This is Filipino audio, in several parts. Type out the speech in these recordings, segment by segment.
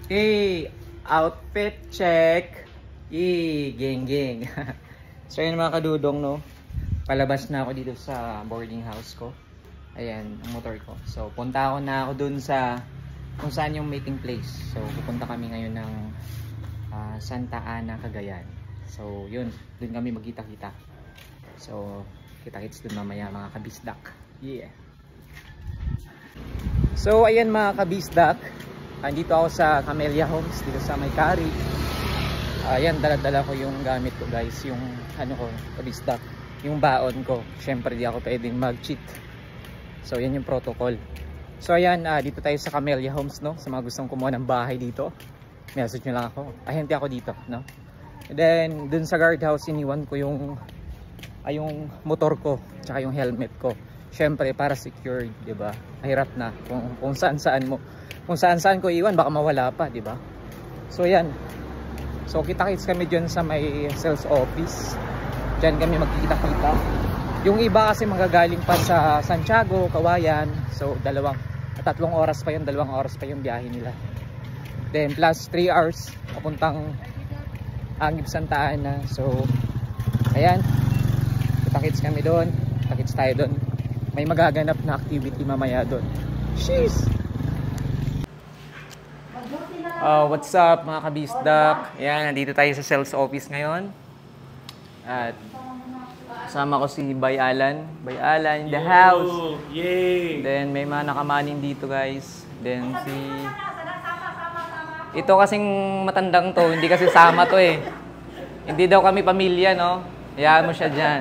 Hey, outfit check. Geng. So yun mga kadudong, no. Palabas na ako dito sa boarding house ko. Ayan, ang motor ko. So punta ako na ako dun sa kung saan yung meeting place. So pupunta kami ngayon ng Santa Ana, Cagayan. So yun, dun kami magkita-kita. So kita-kits dun mamaya mga kabisdak. Yeah. So ayan mga kabisdak, andito ako sa Camellia Homes dito sa May-Cari. Ayan, dala-dala ko yung gamit ko guys, yung ano ko, kabisdak, yung baon ko. Syempre di ako pwedeng mag-cheat. So yan yung protocol. So ayan, dito tayo sa Camellia Homes, no. Sa mga gustong kumuha ng bahay dito, message nyo lang ako. Ahente ako dito, no. And then dun sa guardhouse iniwan ko yung motor ko, tsaka yung helmet ko. Syempre para secured, 'di ba? Mahirap na kung saan-saan mo. Kung saan-saan ko iwan baka mawala pa, 'di ba? So 'yan. So kita-kits kami diyan sa may sales office. Diyan kami magkikita-kita. Yung iba kasi magagaling pa sa Santiago, Kawayan. So 3 oras pa 'yung 2 oras pa 'yung biyahe nila. Then plus 3 hours papuntang Anguib Santa Ana. So ayan. Kita-kits kami doon. Kita-kits tayo doon. May magaganap na activity mamaya doon. Sheesh! What's up mga kabisdak? Ayan, nandito tayo sa sales office ngayon. At kasama ko si Bay Alan. Bay Alan in the house. Yay! Then may mga nakamanin dito guys. Then si... Ito kasing matandang to, hindi kasi sama to eh. Hindi daw kami pamilya, no? Hayaan mo siya dyan.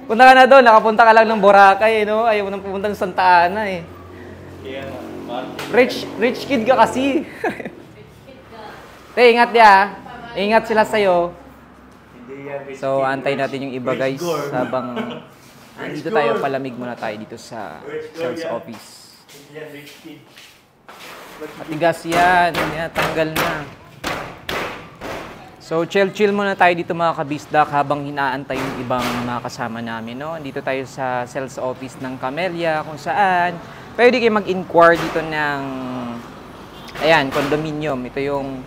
Punta ka na doon, nakapunta ka lang ng Boracay, no? Ayaw mo nang pumunta ng Santa Ana, eh. Rich kid ka kasi. Ingat ya. Ingat sila sa'yo. So, antay natin yung iba, guys. Habang dito tayo, palamig muna tayo dito sa sales office. Matigas yan. Tanggal na. So, chill muna tayo dito mga kabisdak habang hinaantay yung ibang mga kasama namin, no? Dito tayo sa sales office ng Camellia kung saan pwede kayo mag-inquire dito ng ayan, condominium. Ito yung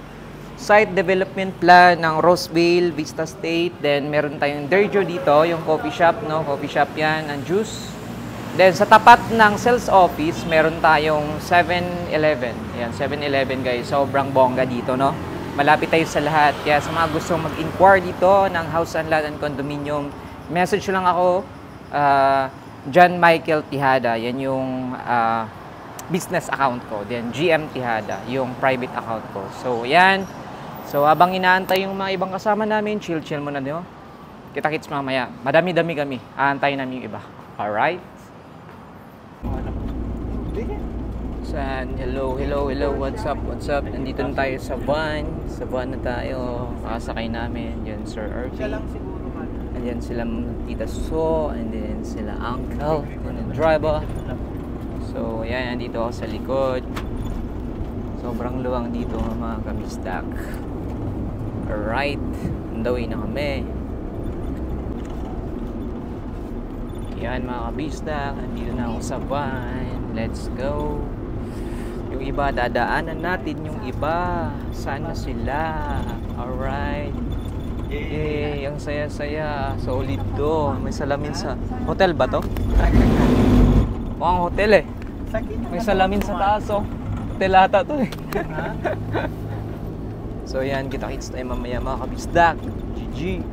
site development plan ng Roseville, Vista State. Then, meron tayong Derjo dito, yung coffee shop, no? Coffee shop yan, ang juice. Then, sa tapat ng sales office, meron tayong 7-Eleven. Ayan, 7-Eleven guys. Sobrang bongga dito, no? Malapit tayo sa lahat. Kaya sa mga gustong mag-inquire dito ng house and lot and condominium, message lang ako, John Michael Tihada. Yan yung business account ko. Then GM Tihada, yung private account ko. So, yan. So, habang inaantay yung mga ibang kasama namin, chill muna nyo. Kita-kits mamaya. Madami-dami kami. Aantayin namin yung iba. Alright? Hello, what's up? Nandito na tayo sa van. Sa van na tayo. Makasakay namin. Yan, Sir Irving. Andyan sila Tita So. And then sila Uncle. And then driver. So, yan. Nandito ako sa likod. Sobrang luwang dito mga kabisdak. Alright. On the way na kami. Yan mga kabisdak. Nandito na ako sa van. Let's go. Yung iba, dadaanan natin yung iba. Sana sila. Alright. Yay, ang saya-saya. Solid to. May salamin sa... Hotel ba to? Mukhang hotel eh. May salamin sa taas oh. Hotel ata to eh. So yan, kita-kits tayo mamaya mga kabisdak. GG.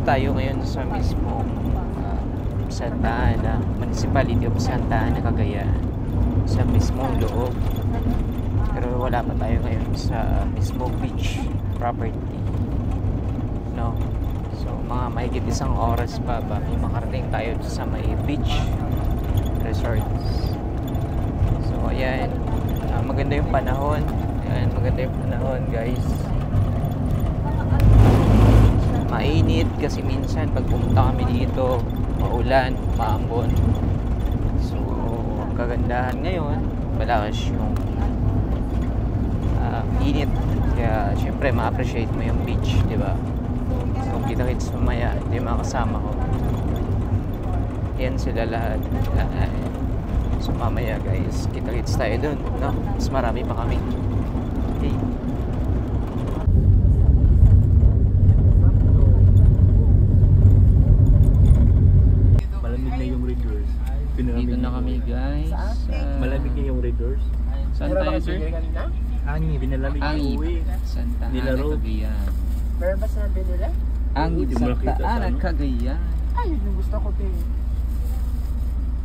Tayo ngayon sa mismo Santa Ana, Municipality of Santa Ana, Cagayan, sa mismong loob. Pero wala pa tayo ngayon sa mismo beach property, no? So mga mahigit 1 oras pa ba makarating tayo sa may beach resort. So ayan, maganda yung panahon. Ayan, maganda yung panahon guys. mainit kasi minsan pag pumunta kami dito, maulan, maambon. So, ang kagandahan ngayon, malakas yung init. Kaya, syempre, ma-appreciate mo yung beach, di ba? So, kita-kits mamaya, ito yung mga kasama ko. Yan sila lahat. So, mamaya, guys, kita-kits tayo dun, no? Mas marami pa kami. Okay. Malamig na yung Red Doors. Dito na kami, guys. Malamig na yung Red Doors. Saan tayo, sir? Angib. Binalamig yung Angib. uwi. Santa Nila Ana, Road. Cagayan. Meron ba sinabi nila? Angib, Hindi mo Santa nakita sa Ana, ano? Cagayan. Ay, yun yung gusto ko din.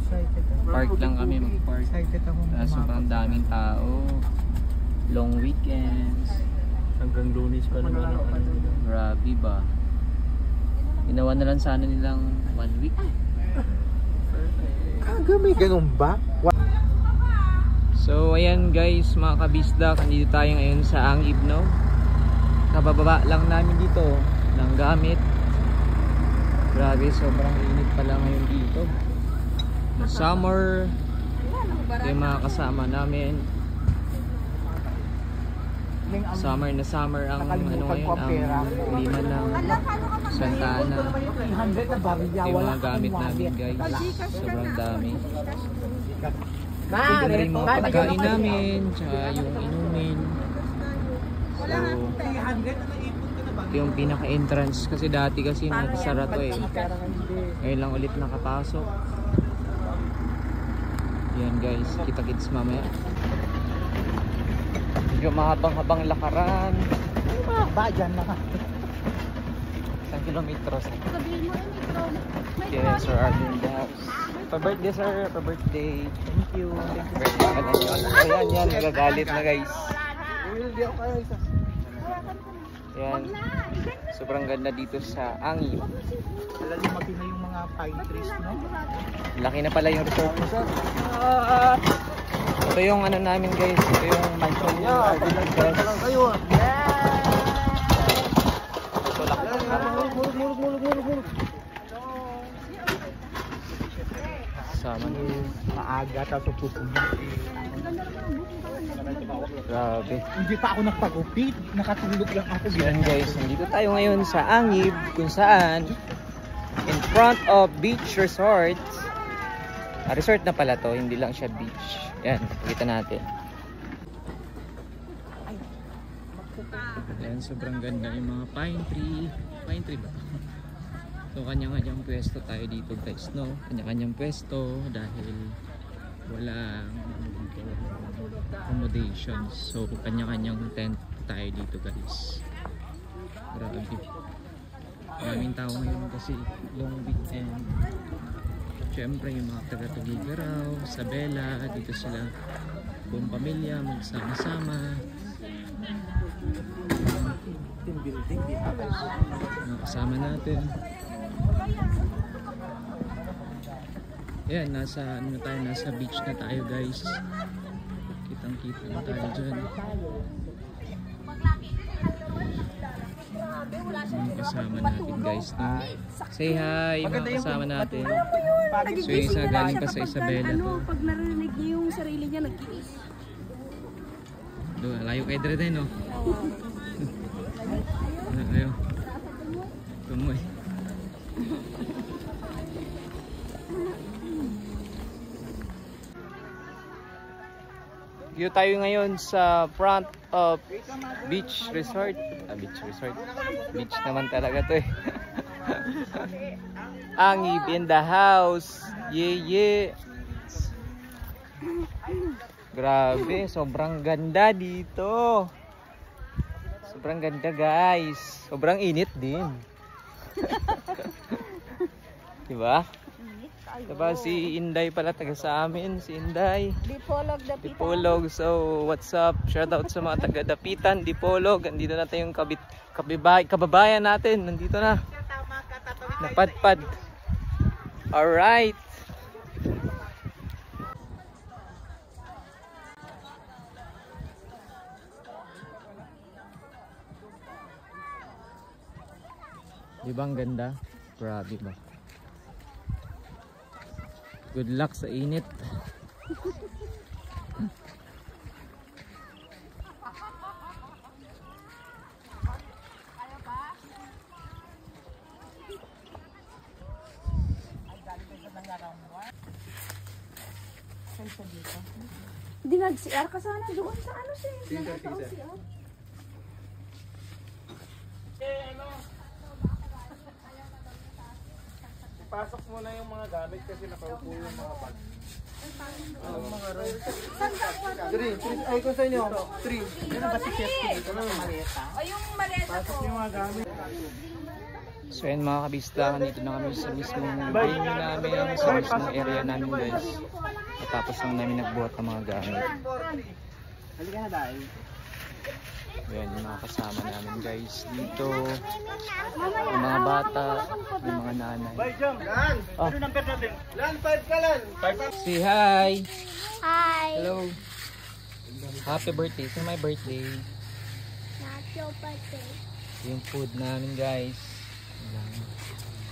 Excited ako. Park lang kami, mag-park. Excited ako. Sobrang daming tao. Long weekends. Hanggang Lunes pa naman ang ano. Grabe ba? Ginawa na lang sana nilang 1 week. Kaga may ganun ba? So ayan guys, mga kabisdak, nandito tayo ngayon sa Angib, no? Kabababa lang namin dito ng gamit. Grabe, sobrang init pala ngayon dito. Summer. Ito yung mga kasama namin. Summer na summer ang ano ngayon, ang klima ng Santa Ana. Ito yung mga gamit namin guys. Sobrang dami. Ito na rin mga pagkain namin, tsaka yung inumin. So, ito yung pinaka-entrance kasi dati kasi nagsara to eh. Ngayon lang ulit nakapasok. Yan guys, kita-kits mamaya. Medyo mahabang-habang lakaran. Ba, dyan na ka. Isang kilometros. Yes, Sir Arjun Daps. Pa-birthday sir, pa-birthday. Thank you. Birthday ka na yun. Ayan, yan, nagagalit na guys. Yan. Sobrang ganda dito sa Angib. Lalimaki na yung mga pine trees, no? Laki na pala yung resort mo sir. Ito yung ano namin guys. Ito yung mansion niya. Kayo ah. Ito laki. Mulog. Sama na. Maaga, tapos pupunta. Grabe. Hindi pa ako nagpagupit. Nakatulog lang ako. So yan guys, nandito tayo ngayon sa Angib kung saan in front of beach resort. Resort na pala to, hindi lang siya beach. Yan, pakita natin. Yan, sobrang ganda yung mga pine tree. Pine tree ba? So kanya-kanyang pwesto tayo dito guys, no? Kanya-kanyang pwesto dahil walang accommodations. So kanya-kanyang tent tayo dito guys. Grabe. Maraming tao ngayon kasi long weekend. Siyempre yung mga taga-Tugigaraw, Isabela, dito sila buong pamilya magsama-sama. Mga kasama natin. Ayan, nasa beach na tayo guys. Kitang-kita na tayo dyan. Yung kasama natin guys, no? Say hi, mga kasama natin. So yung isa galing pa sa Isabela. Pag narinig niya yung sarili niya, nag-iis. Doon, layo kay Dre din, no? Ayaw. Tumoy. Dito tayo ngayon sa front of beach resort. Beach resort. Beach naman talaga to eh. Angib in the house. Yeah. Grabe, sobrang ganda dito. Sobrang ganda guys. Sobrang init din. Diba? Diba si Inday pala taga sa amin, si Inday. Dipolog, Dapitan. Dipolog. So what's up? Shout out sa mga taga Dapitan, Dipolog. Andito na tayong kababayan natin. Nandito na. Napadpad. Alright. Di ba ang ganda? Grabe ba? Good luck sa init. Hindi nag-CR ka sana doon sa ano siya. Nagkataon CR. Pasok muna yung mga gamit kasi nakaupo yung mga bag. Ay, kung sa inyo? 3. Ano ba si Chef dito ng maleta? O yung maleta ko. Yung mga gamit. So yan mga kabista, nandito na kami sa mismong venue namin, sa mismong area namin guys. Tapos lang namin nagbuhat ng mga gamit. Halika na dahil. Yan yung mga kasama namin guys dito. Yung mga bata, yung mga nanay. Jump! Lan! Oh. Ano number natin? Lan, 5 ka lan! Say hi! Hi. Hello! Happy birthday! It's my birthday. Not your birthday. Yung food namin guys.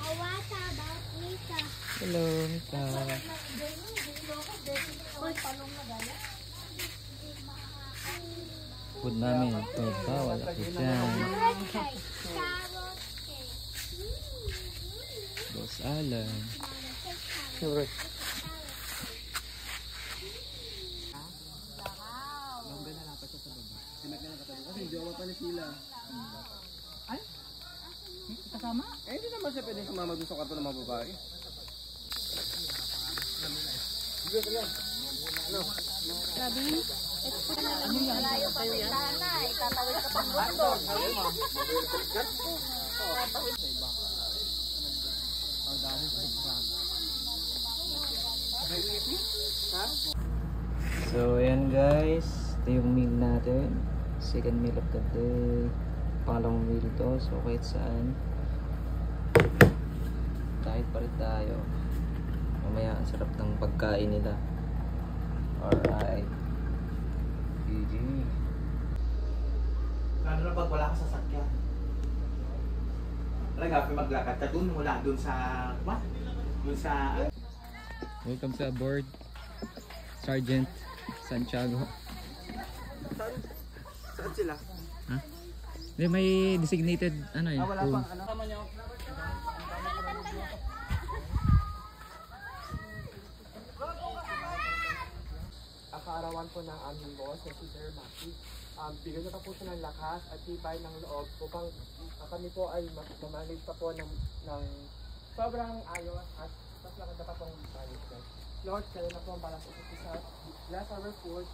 What about Lisa? Hello, Mika. Food namin. Ito ba? Wala po dyan. Carrot cake. Carrot cake. Dos Alan. Sure. Kasama? Eh, hindi naman siya pwedeng sumama dun sa kwarto ng mga babae. So, ayan guys. Ito yung meal natin. Second meal of the day. Pangalawang meal to. So, kahit saan. Kahit pa rin tayo. Mamaya, ang sarap ng pagkain nila. Alright. GG. Lalo na pag wala ka sa sakyan. Talaga, maglakad ka dun, wala dun sa... What? Dun sa... Welcome sa aboard. Sergeant Santiago. Saan sila? Ha? Hindi, may designated ano eh. Wala room. pang ano. Tama niyo. Kaarawan po ng aming boss na si Sir Maki. Bigyan niyo po siya ng lakas at tibay ng loob upang kami po ay mamanage pa po ng sobrang ayos at mas maganda pa pong management. Lord, kaya na po ang balas sa bless our food.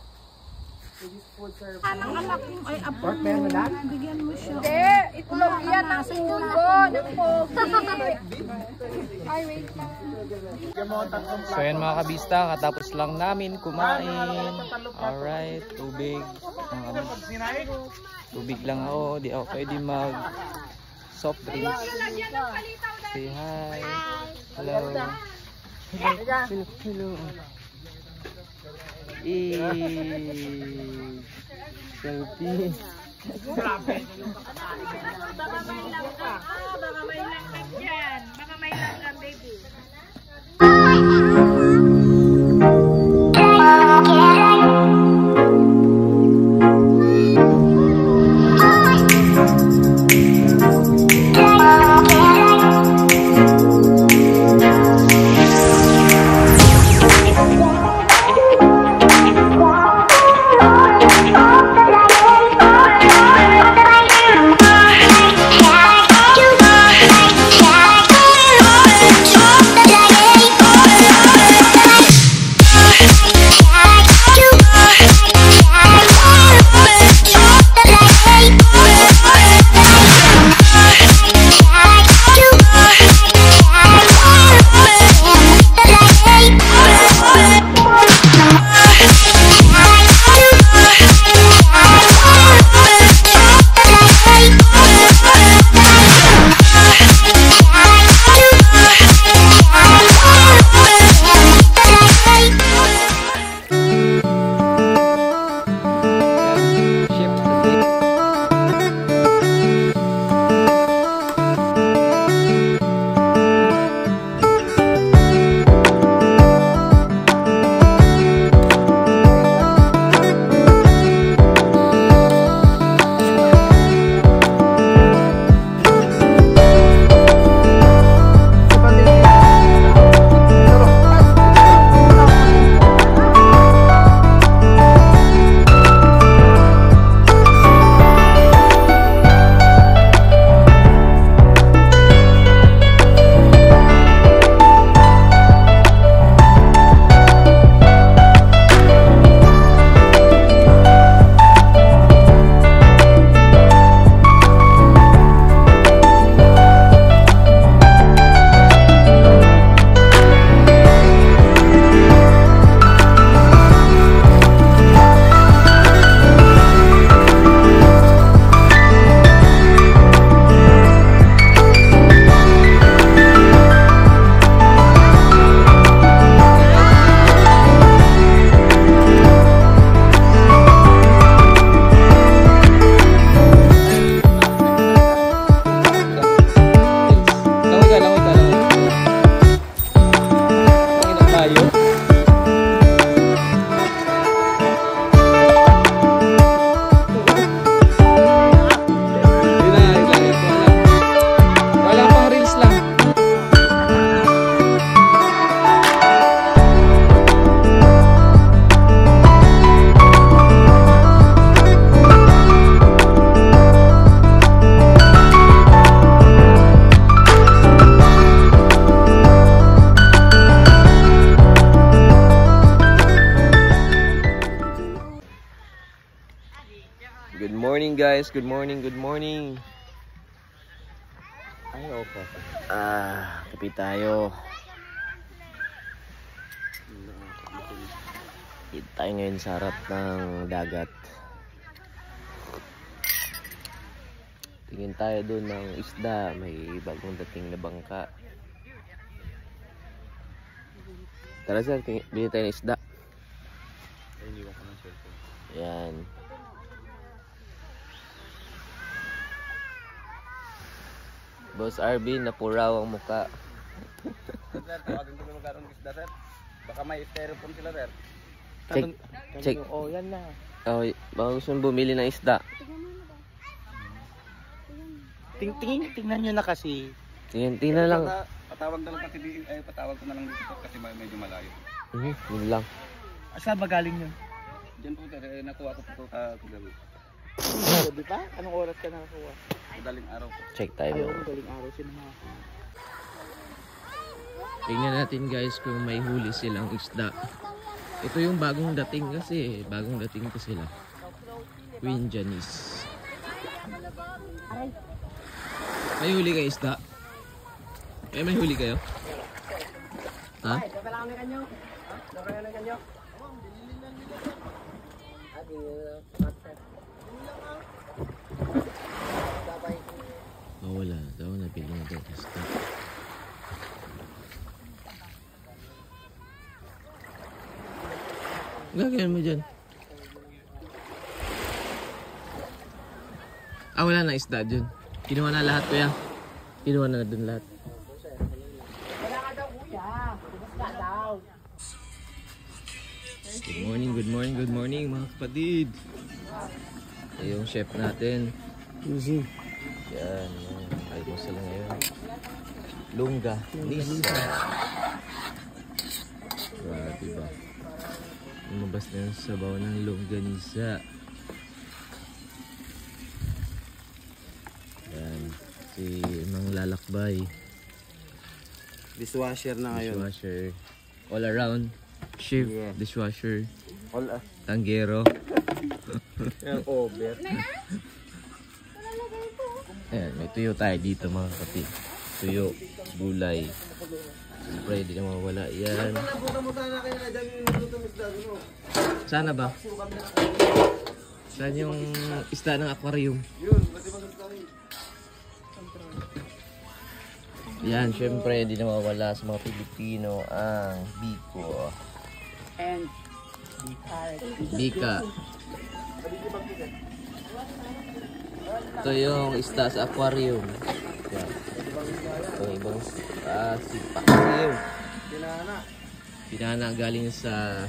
This food serve. Ay, Pork meron na? bigyan mo siya. Hindi, itlog yan ang sugo ng pogi. Ay, wait lang. So ayan mga kabista, katapos lang namin kumain. Alright, tubig. Mga kabista. Tubig lang ako, di ako pwede mag soft drinks. Say hi. Hello. Hello. Hello. Selfie. Baka may langgam. Baka may langgam dyan. Baka may langgam, baby. Yeah. guys, good morning, good morning. Ay, opo. Kape tayo. Dito tayo ngayon sa harap ng dagat. Tingin tayo doon ng isda, may bagong dating na bangka. Tara sir, bili tayo ng isda. Ay, iniwan ko ng cellphone. Yan. Boss Arvin, napuraw ang muka. Sir, tawagin ko magkaroon ng isda, sir. Baka may styrofoam sila, sir. Check. Oh, yan na. Oh, baka gusto mong bumili ng isda. Tingnan nyo na kasi. Tingnan lang. Patawag na lang patawag ko na lang dito kasi medyo malayo. Yun lang. Saan ba galing yun? Diyan po, sir. Nakuha ko po kagabi. Gabi pa? Anong oras ka nakakuha? Madaling araw po. Check tayo. Ayun, galing araw sila nakakuha. Tingnan natin guys kung may huli silang isda. Ito yung bagong dating kasi. Bagong dating ko sila. Queen Janice. May huli kayo isda? May huli kayo? Ha? Oh, wala daw. Nabili na daw isda. Gagawin mo dyan. Wala na isda dyan. Kinuha na lahat kuya. Kinuha na dun lahat. Wala ka daw kuya. Basta daw. Good morning, good morning, good morning mga kapatid. Ito yung chef natin. Easy. Yan. Ay mo sila ngayon. Lungga. Nisa. Grabe ba? Lumabas na yung sabaw ng longganisa. Yan. Si Mang Lalakbay. Dishwasher na Dishwasher. All around. Chef. Yeah. Dishwasher. All Tanggero. over. Ayan, may tuyo tayo dito mga kapatid. Tuyo, gulay. Siyempre, hindi na mawala yan. Sana ba? Saan yung isda ng aquarium? Yan, siyempre, hindi na mawala sa mga Pilipino ang biko. And Bika. Ito yung isda sa aquarium. Yan. Ito yung ibang sipakasiw. Pinana galing sa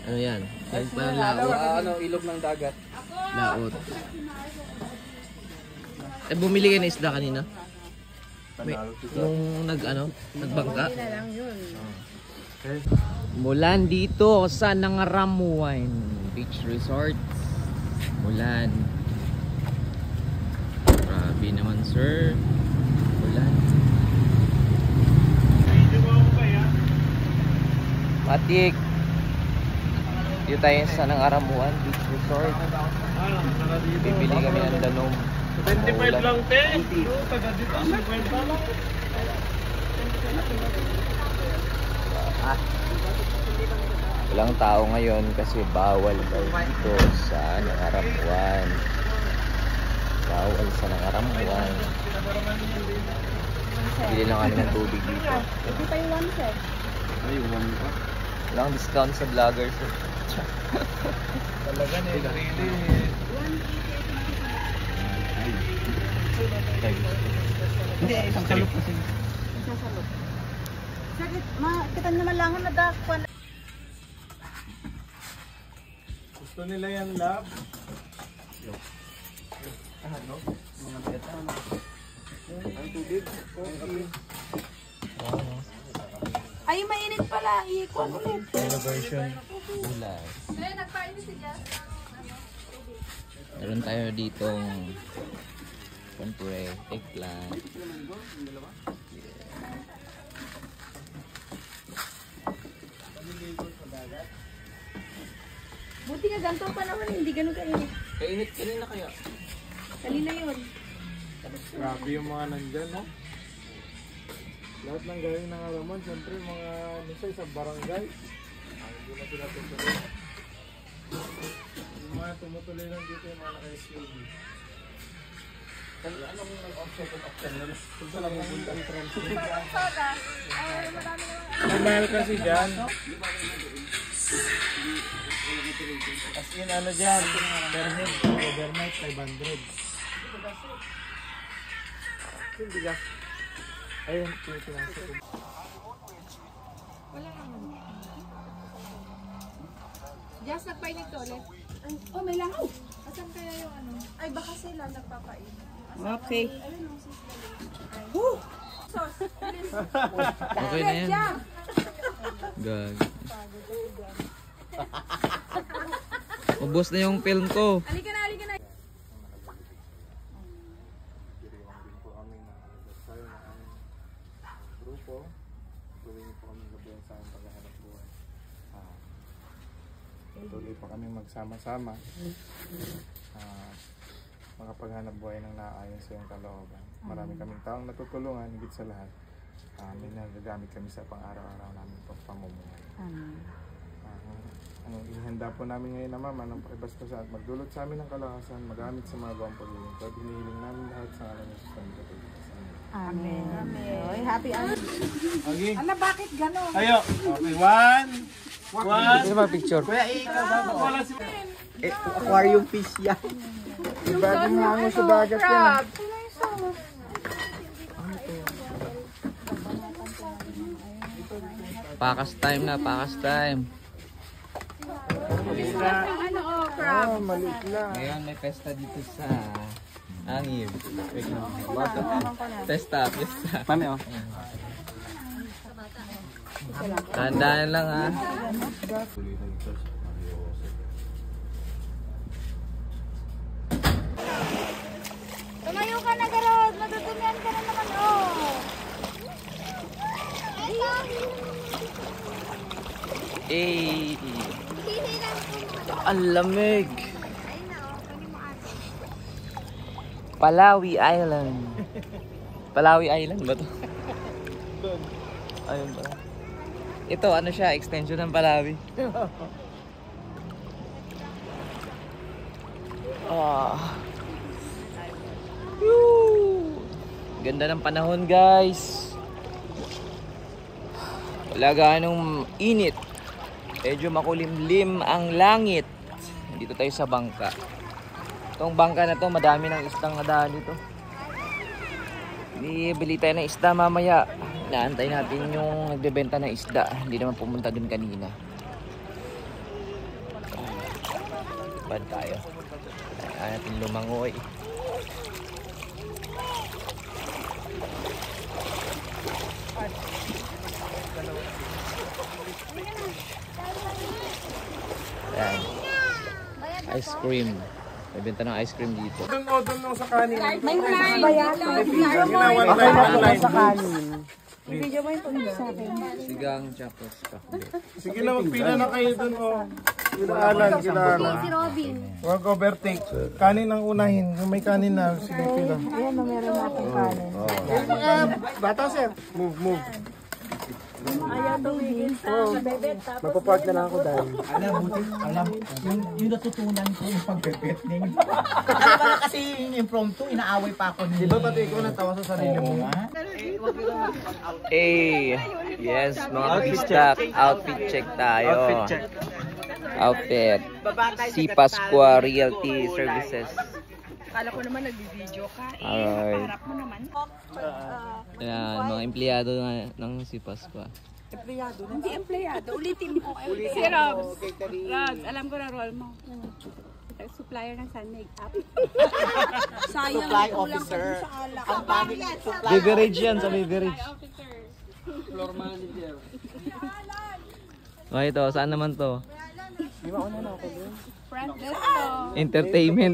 ano yan? Yan pa laot. Ilog ng dagat. Laot. Bumili kayo ng isda kanina? Nung nagbangka? Mulan dito sa Nangaramuan Beach Resort. Mulan. Grabe naman sir. Mulan. Matik. Dito tayo sa Nangaramuan Beach Resort. Bibili kami ng danom. 25 lang, te. Taga dito, 50 lang. Walang tao ngayon kasi bawal daw dito sa Nangaramuan. Bawal sa Nangaramuan. Bili lang kami ng tubig dito. Hindi pa yung one set. Ay, uwan pa. Walang discount sa vloggers. Talaga na yung really. hindi, isang salop kasi. Isang salot. Sakit, kita naman lang na dakpan. Gusto nila yan, love. Ano? Mga beta, ano? Ang tubig. Coffee. Ay, mainit pala. Ikuan ulit. Version. Gulay. Eh, nagpainit si Jess. Meron tayo ditong siyempre, eggplant. Buti nga ganito pa naman, hindi ganun kainit. Kainit kanina kaya. Kanina yun. Grabe yung mga nandyan, no? Lahat ng galing ng Aramon, siyempre mga nisay sa barangay. Hindi na sila tutuloy. Yung mga tumutuloy lang dito yung mga naka-SUV. Anong option nila? Kung saan lang pupunta ang transit? Ang mahal kasi dyan. As in ano dyan, per head, overnight 500. Hindi ka. Ayun, pinasa ko. Wala naman. Just nagpainit ko ulit. Oh, may langaw. Asan kaya yung ano? Ay, baka sila nagpapainit. Okay. Okay na yan. Gag. Ubos na yung film ko. Halika na, halika na. Diriwang din po kami ng anniversary ng aming grupo. Tuloy po kami gabihan sa aming paghahanap buhay. Tuloy po kami magsama-sama. Makapaghanap buhay ng naayon sa iyong kalooban. Marami kaming taong natutulungan, higit sa lahat. May nagagamit kami sa pang-araw-araw namin pamumuhay. Ang ihanda po namin ngayon na mama ng pakibastusan at magdulot sa amin ng kalakasan, magamit sa mga gawang paglilingkod. Hinihiling namin lahat sa ngalan ng Jesus Christ. Amen. Amen. Oy, happy Okay. Ala, bakit gano'n? Ayo. Okay, one. Sino ba picture? Kuya, ikaw. Wala si... Aquarium fish yan. Bagong hango sa dagat yan. Pakas time na, pakas time. Ano, oh, crab. Maliit lang. Ngayon may pesta dito sa Angib. Pesta. Mami, oh. Tandaan lang ha. Tumayo ka na, Garod. Matutumian ka na naman, oh. Eh, ang lamig. Palawi Island. Palawi Island ba to? Ayun pala. Ito, ano siya, extension ng Palawi. Ganda ng panahon, guys. Wala ganong init. Medyo makulimlim ang langit. Dito tayo sa bangka. Itong bangka na to, madami ng isdang nadaan dito. Bili tayo ng isda mamaya. Inaantay natin yung nagbebenta ng isda. Hindi naman pumunta dun kanina. Bad tayo. Kaya natin lumangoy. Ayan. Ice cream. May benta ng ice cream dito. Doon sa kanin. May line. Bayan. Sa kanin. Video mo yung tungkol sa akin. Sigang chapos pa. Sige na, magpila na kayo doon, oh. Kila Alan, kila Alan. Si Robin. Huwag overtake. Kanin ang unahin. Yung may kanin na, sige pila. Ayan, meron na akong kanin. Mga bata, sir. Move. Ayaw tumigil sa bebe. Tapos Magpapark na lang ako dahil. Yung natutunan ko yung pag-pepet din. Kaya kasi yung impromptu, inaaway pa ako ni... Di ba pati ikaw natawa sa sarili mo? Hey! Yes, mga kapistak. Outfit check tayo. Outfit. Si Pasqua Realty Services. Akala ko naman nag-video ka. Alright. Harap mo naman. Ayan, mga empleyado ng si Pasqua. Hindi empleyado. Ulitin mo. Si Robs. Robs, alam ko na role mo. Supplier ng sun makeup. Sayang. Supply officer. Ang pangit supply. Beverage yan sa beverage. Floor manager. Oh, ito, saan naman to? Front desk to. Entertainment.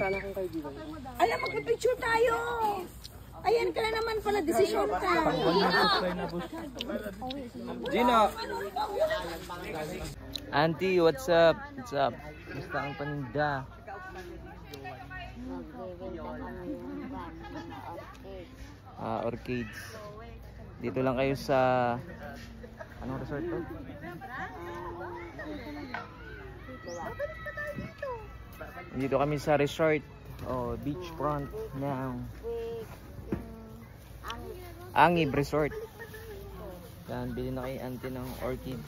alam, magpipicture tayo. Ayan ka na naman pala, desisyon ka. Gino! Auntie, what's up? What's up? Gusto ang paninda. Orchids. Dito lang kayo sa anong resort to? Dito kami sa resort o beachfront ng Angib Resort. Yan, bili na kay auntie ng orchids.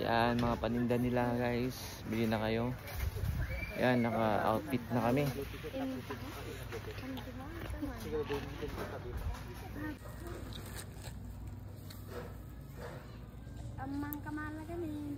Yan, mga paninda nila guys. Bili na kayo. Yan, naka-outfit na kami. Amang kamala kami.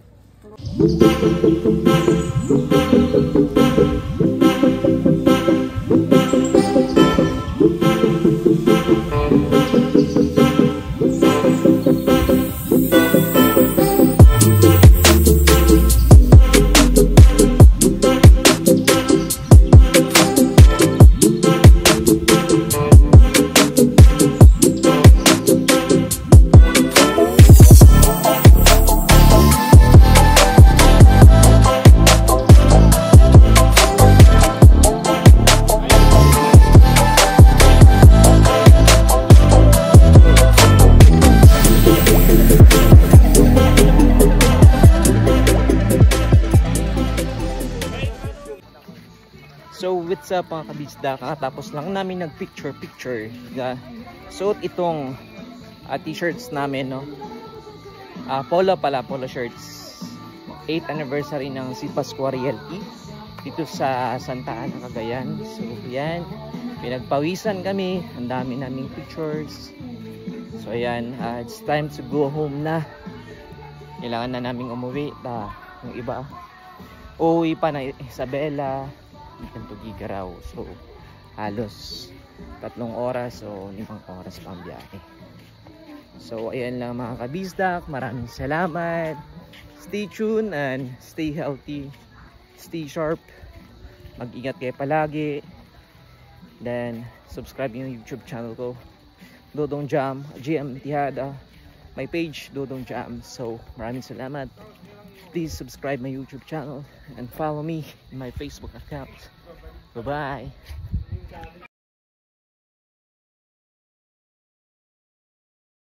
So what's up mga kabisda, kakatapos lang namin nag picture. Suot itong t-shirts namin, no? Polo shirts. 8th anniversary ng si Pascua Realty dito sa Santa Ana, Cagayan. So yan, pinagpawisan kami, ang dami naming pictures. So ayan, it's time to go home na. Kailangan na naming umuwi. Yung iba uuwi pa na Isabela, to Gigaraw. So halos 3 oras o 5 oras pang biyahe. So ayan lang mga kabisdak, maraming salamat. Stay tuned and stay healthy, stay sharp, mag-ingat kayo palagi. Then subscribe yung YouTube channel ko, Dodong Jam, GM Tihada, my page Dodong Jam. So maraming salamat. Please subscribe my YouTube channel and follow me in my Facebook account. Bye-bye.